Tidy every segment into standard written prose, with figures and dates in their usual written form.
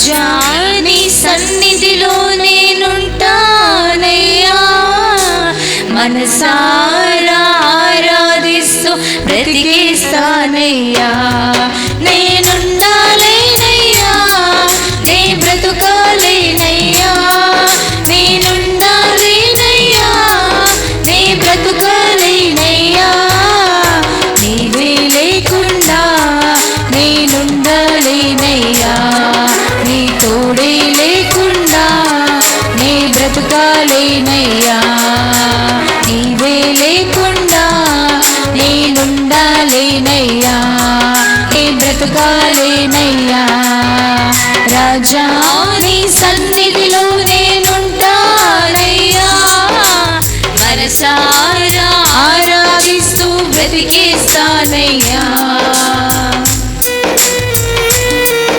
జాని సన్నిధిలో నేనుంటానయ్యా, మనసారా ఆరాధిస్తూ బ్రతికేస్తానయ్యా. నేనుండాలేనయ్యా, నే బ్రతుకాలేనయ్యా, నేనుండాలేనయ్యా, నే బ్రతుకాలేనయ్యా. నీవే లేకుండా నేనుండాలేనయ్యా, నీ తోడే లేకుండా నే బ్రతుకాలేనయ్యా. నీవే లేకుండా నేనుండాలేనయ్యా, నే బ్రతుకాలేనయ్యా. రాజా నీ సన్నిధిలో నేనుంటానయ్యా, మనసారా ఆరాధిస్తూ బ్రతికేస్తానయ్యా.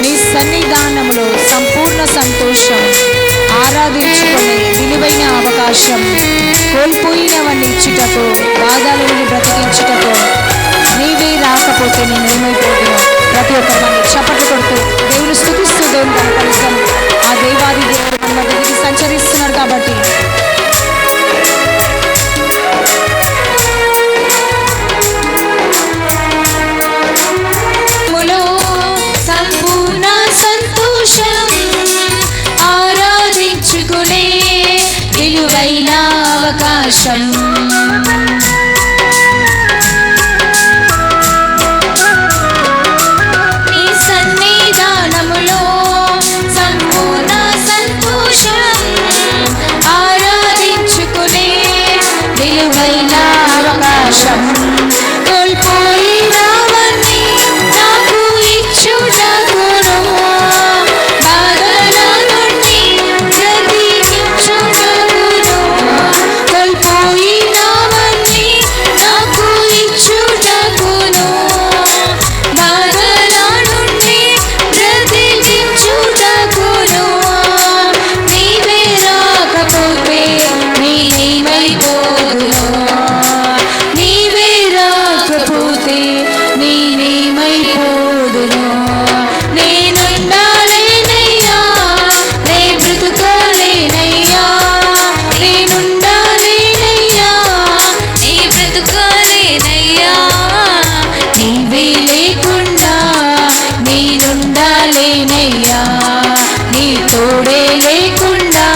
నీ సన్నిధానములో సంపూర్ణ సంతోషం, ఆరాధించుకునే విలువైన అవకాశం, కోల్పోయినవన్నీ ఇచ్చుటకు, బాధల నుండి బ్రతికించుటకు నీవే రాకపోతే నేనేమైపోతున్నా. ప్రతి ఒక్కరు చప్పట్లు కొడుతూ దేవుని స్తుతిస్తూ దేవుని కనపరుస్తాం. ఆ దేవాది దేవుడు మన దగ్గరికి సంచరిస్తున్నారు కాబట్టి సంపూర్ణ సంతోషం, ఆరాధించుకునే విలువైన అవకాశం. నీ సన్నిధానములో సంపూర్ణ సంతోషం, ఆరాధించుకునే విలువైన అవకాశం. కోల్పోయినవన్నీ నాకు ఇచ్చుటకును, బాధల నుండి బ్రతికించుటకును. కోల్పోయినవన్నీ నాకు ఇచ్చుటకును, బాధల నుండి బ్రతికించుటకును. నీవే రాకపోతే నేనేమైపోదును, నీవే రాకపోతే నేనేమైపోదును. నేనుండాలేనయ్యా, నే బ్రతుకాలేనయ్యా, నేనుండాలేనయ్యా, నే బ్రతుకాలేనయ్యా. నీవే లేకుండా నేనుండాలేనయ్యా, నీ తోడే లేకుండా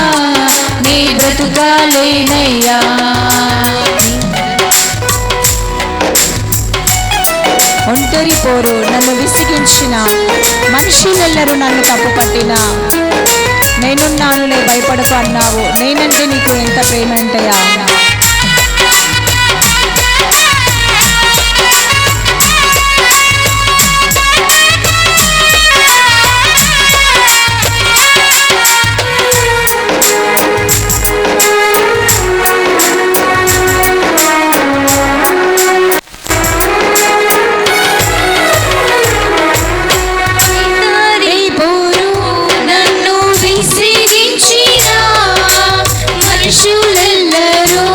నే బ్రతుకాలేనయ్యా. ఒంటరి పోరు నన్ను విసిగించిన, మనుషులెల్లరూ నన్ను తప్పు పట్టిన, నేనున్నానులే భయపడకు అన్నావు. నేనంటే నీకు ఎంత ప్రేమ అంటయా. నన్ను విసిగించిన మనుషులెల్లరూ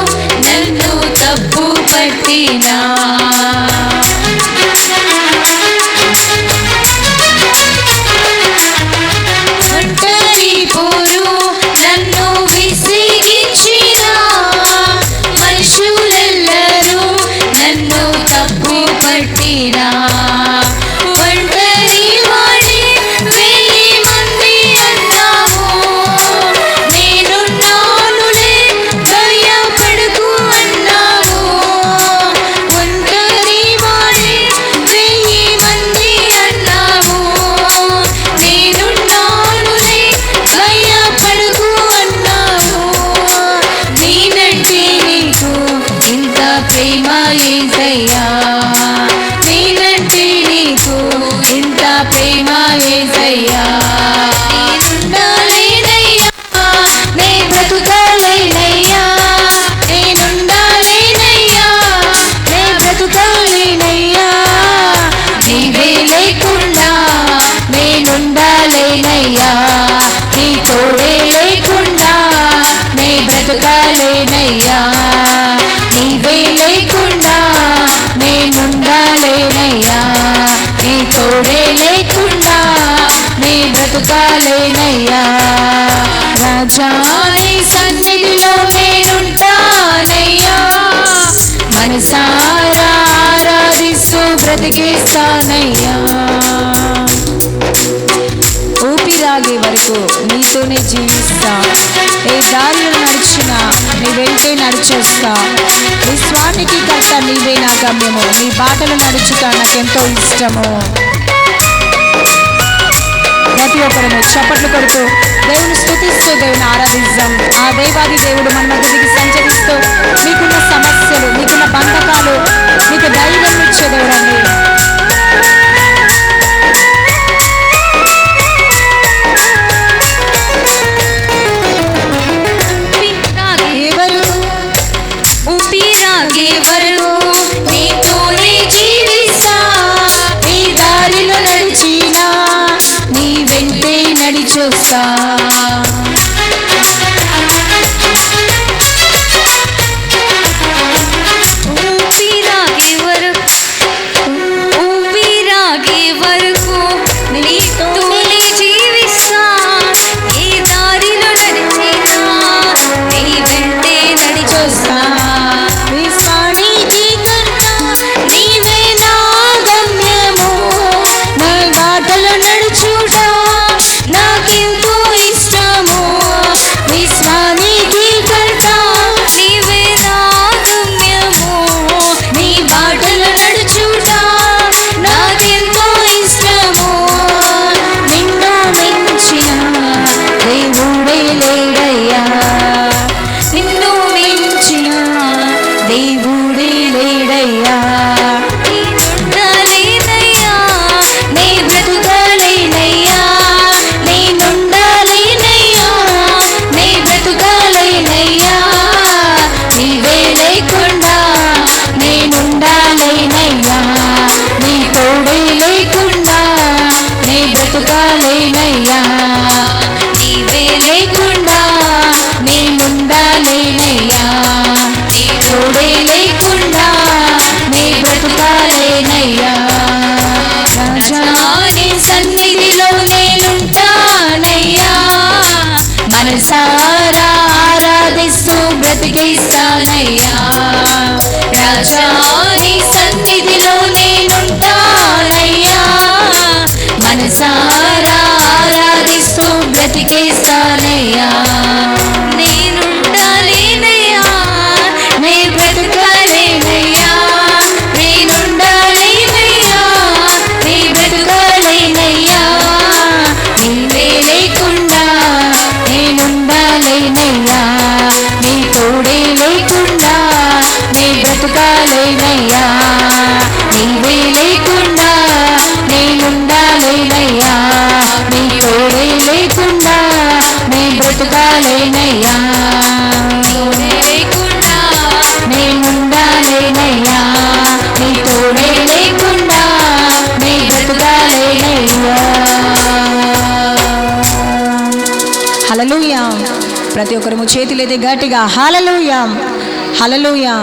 బ్రతుకాలేనయ్యా. రాజా నీ సన్నిధిలో నేనుంటానయ్యా, మనసారా ఆరాధిస్తూ బ్రతికేస్తానయ్యా. ఊపిరాగే వరకు నీతోనే జీవిస్తా, ఏ దారిలో నడిచినా నీ వెంటే నడిచేస్తా. విశ్వానికి కర్త నీవే నా గమ్యము, నీ బాటలు నడుచుతా నాకెంతో ఇష్టము. ప్రతి ఒక్కరము చప్పట్లు కొడుతూ దేవుని స్తుతిస్తూ దేవుని ఆరాధిద్దాం. ఆ దేవాది దేవుడు మన మధ్యకి సంచరిస్తూ మీకున్న సమస్యలు, మీకున్న బంధకాలు, మీకు ధైర్యం ఇచ్చే దేవుడండి. ఊపిరాగే వరకు నీతోనే జీవిస్తా, నీ దారిలో నడిచినా నీ వెంటే నడిచొస్తా. ఊపిరాగే వరకు నీతోనే జీవిస్తా, నీ దారిలో నడిచినా నీ వెంటే నడిచొస్తా. విశ్వానికి కర్త నీవే నా గమ్యము, నీ బాటలో నడుచుట నాకెంతో ఇష్టము. విశ్వానికి కర్త నీవే నా గమ్యము, నీ బాటలో నడుచుట నాకెంతో ఇష్టము. నిన్ను మించిన దేవుడే లేడయ్యా, నిన్ను మించిన దేవుడే లేడయ్యా. నేనుండాలేనయ్యా, నీ బ్రతుకాలేనయ్యా, నేనుండాలేనయ్యా, నీ బ్రతుకాలేనయ్యా. నీవే లేకుండా నేనుండాలేనయ్యా, నీ తోడే లేకుండా నీ బ్రతుకాలేనయ్యా. నీవే లేకుండా నేనుండాలేనయ్యా, నీ తోడే లేకుండా నీ బ్రతుకాలేనయ్యా. రాజా నీ సన్నిధిలో నేనుంటానయ్యా, మనసారా ఆరాధిస్తూ బ్రతికేస్తానయ్యా. రాజా నీ సన్నిధిలో నేనుంటానయ్యా, మనసారా ఆరాధిస్తూ బ్రతికేస్తానయ్యా. నేనుండాలేనయ్యా, నీ బ్రతుకాలేనయ్యా, నేనుండాలేనయ్యా, నీ బ్రతుకాలేనయ్యా. నీవే లేకుండా నేనుండాలేనయ్యా, నీ తోడే లేకుండా నీ బ్రతుకాలేనయ్యా. నీవే లేకుండా నేనుండాలేనయ్యా, నీ తోడే లేకుండా నీ బ్రతుకాలేనయ్యా. నీవే లేకుండా నేనుండాలేనయ్యా, నీ తోడే లేకుండా నీ బ్రతుకాలేనయ్యా. హల్లెలూయా. ప్రతి ఒక్కరము చేతులైతే గట్టిగా హల్లెలూయా, హల్లెలూయా.